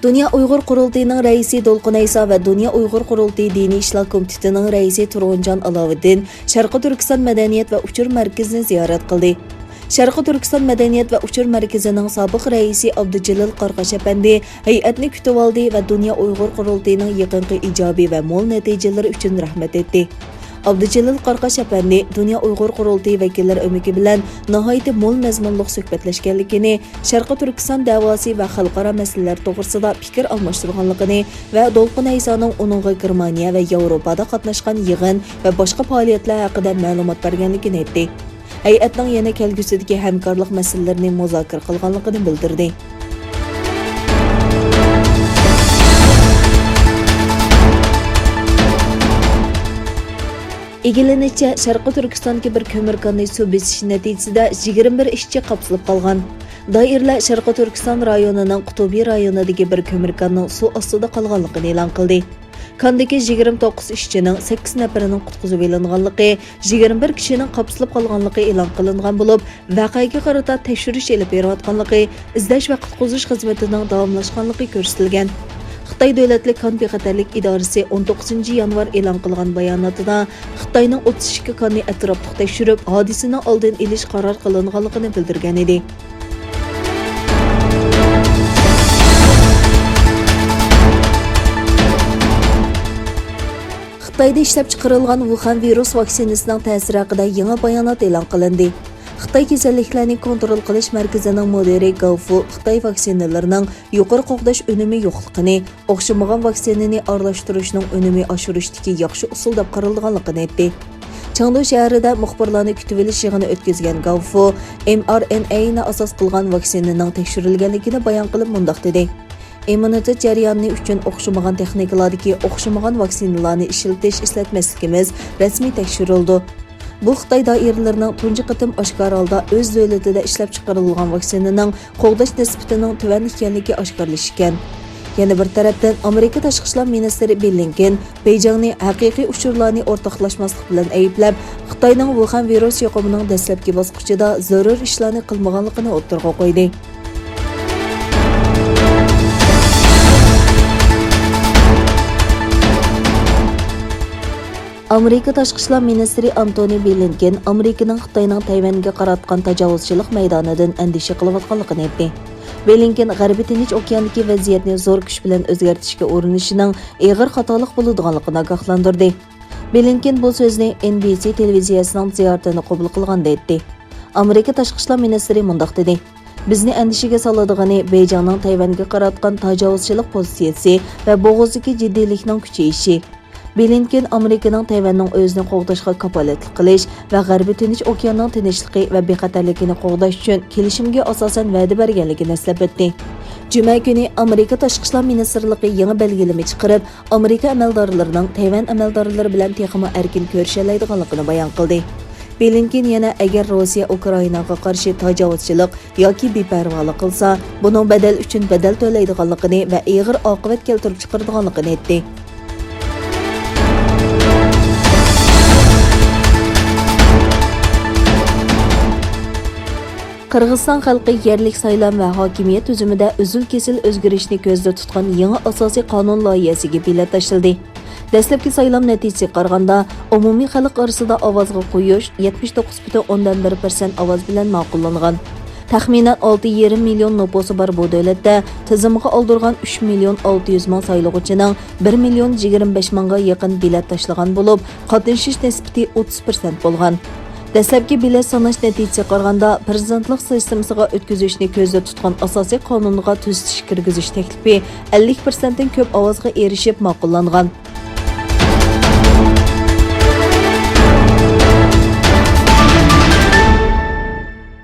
Dünya Uyghur qurultىيىنىڭ rə'isi Dolqunaysa və Dünya Uyghur qurultىيı dini işlər komitetining rə'isi Turg'unjon Aloviddin Şərqi Türkistan mədəniyyət və uçur mərkizini ziyarət qildi. Şərqi Türkistan mədəniyyət və uçur mərkizinin sabiq rəisi Abdujalil Qarqash əpəndi heyətni kütüb aldı və Dünya Uyghur qurultىيىنىڭ yaqinqi ijobiy və mo'l natijalari uchun rahmat etdi. Abdujalil Qarqash əpəndi Dünya Uyghur qurultىيı vəkilləri ömüki bilan nihoyatda mo'l mazmunluq suhbatlashganligini, Şərqi Türkistan da'vosi və xalqaro masalalar to'g'risida fikr almashtirganligini və Dolqunaysaning uningga Germaniya və Yevropada qatnashgan yig'in və boshqa faoliyatlar haqida ma'lumot berganligini aytdi. Hay'atning yana kelgusidagi hamkorlik masalalarini muzokara qilganligini bildirdi. İgileniçe Şərqi Türkistandagi bir kömür kanni suv besishi natijasida 21 ishchi qapsılıb qalğan. Dairələr Şərqi Türkistan rayonining Qutubi rayonidagi bir kömür kanning suv ostida qolganligini e'lon qildi. Kandagi 29 ishchining 8 nafarining qutqizib olinganligi, 21 kishining qapsılıb qolganligi e'lon qilingan bo'lib, voqeaga qarata tekshirish olib berayotganligi, izlash va qutqizish xizmatining davomlashganligi ko'rsatilgan. Xitay Dövlətli Kan Bexatarlik İdarəsi 19 yanvar e'lon qilgan bayonotida Xitayning 32 kanni atrofli tekshirib, hodisani oldin olish qaror qilinganligini bildirgan edi. Xitayda ishlab chiqarilgan Wuhan virus vaksinasining ta'siri haqida yangi bayonot e'lon qilindi. Xitay kasalliklarni kontrol qilish markazining mudiri Gaufu Xitay vaksinalarining yuqori qo'g'dash unumi yo'qligini, o'xshamagan vaksinani aralashtirishning unumi oshirishdagi yaxshi usul deb qaralganligini aytdi. Chengdu shahrida muxbirlarni kutib olish yig'ini o'tkazgan Gaufu mRNA'ni asos qilgan vaksinaning tekshirilganligini bayon qilib mundaq dedi. Immunitet jarayoni uchun o'xshamagan texnikalardagi o'xshamagan vaksinalarni ishlatmasligimiz rasmiy tekshirildi. Bu Xitay doiralarining tunji qitim oshkor holda o'z davlatida ishlab chiqarilgan vaksinaning qo'g'dash nisbatining tۆvәn ekanligi oshkorlashgan. Yana bir tarafdan Amerika tashqi ishlar ministri Bلىنكېن Beyjingni haqiqiy uchurlarni o'rtoqlashmaslik bilan ayblab, Xitoyning Wuhan virus yuqumining dastlabki bosqichida zarur ishlarni qilmaganligini o'ttirg'a qo'ydi. Amerika tashqi ishlar ministri Antony Blinken Amerikaning Xitoyning Tayvanga qaratgan tajovuzchilik maydonidan andisha qilayotganligini aytdi. Blinken G'arbiy Tinch okeandagi vaziyatni zo'r kuch bilan o'zgartirishga urinishining og'ir xatolik bo'ladiganligini ogohlantirdi. Blinken bu so'zni NBC televiziyasining ziyoratini qabul qilganda aytdi. Amerika tashqi ishlar ministri mundaq dedi: "Bizni andishaga soladığını Beyjingning Tayvanga qaratgan tajovuzchilik pozitsiyasi va bo'g'izdagi jiddiylikning kuchayishi." Blinken Amerikaning Tayvanning o'zini qo'g'dashga kafolatlik qilish va G'arbiy Tinch okeanining tinchligi va bexatarligini qo'g'dash uchun kelishimga asosan va'da berganligini eslab o'tdi. Juma kuni Amerika tashqi ishlar ministrligi yangi belgilama chiqarib, Amerika amaldorlarining Tayvan amaldorlari bilan texmo erkin ko'risha oladiganligini bayon qildi. Blinken yana agar Rossiya Ukrainaga qarshi tajovuzchilik yoki beparvolik qilsa, buning badal uchun badal to'laydiganligini va og'ir oqibat keltirib chiqaradiganligini aytdi. Qırğızistan xalqi yerlik saylam və hakimiyyət tüzümüdə üzül-kesil özgürüşni ko'zda tutgan yangi asosiy qonun loyihasiga bilet tashildi. Dastlabki saylam natijasiga qaraganda, umumiy xalq orasida ovozga qo'yish 79,1% ovoz bilan ma'qullangan. Taxminan 6,5 million nupusi bor bu davlatda tizimga oldirgan 3 million 600 ming saylovchining 1 million 25 mingga yaqin bilet tashlagan bo'lib, qatnashish nisbati 30% bo'lgan. Dastlabki bilet sanash natijasiga qaraganda prezidentlik sistemasiga o'tkazishni ko'zda tutgan asosiy qonunga tuzatish kirgizish taklifi 50% dan ko'p ovozga erishib ma'qullangan.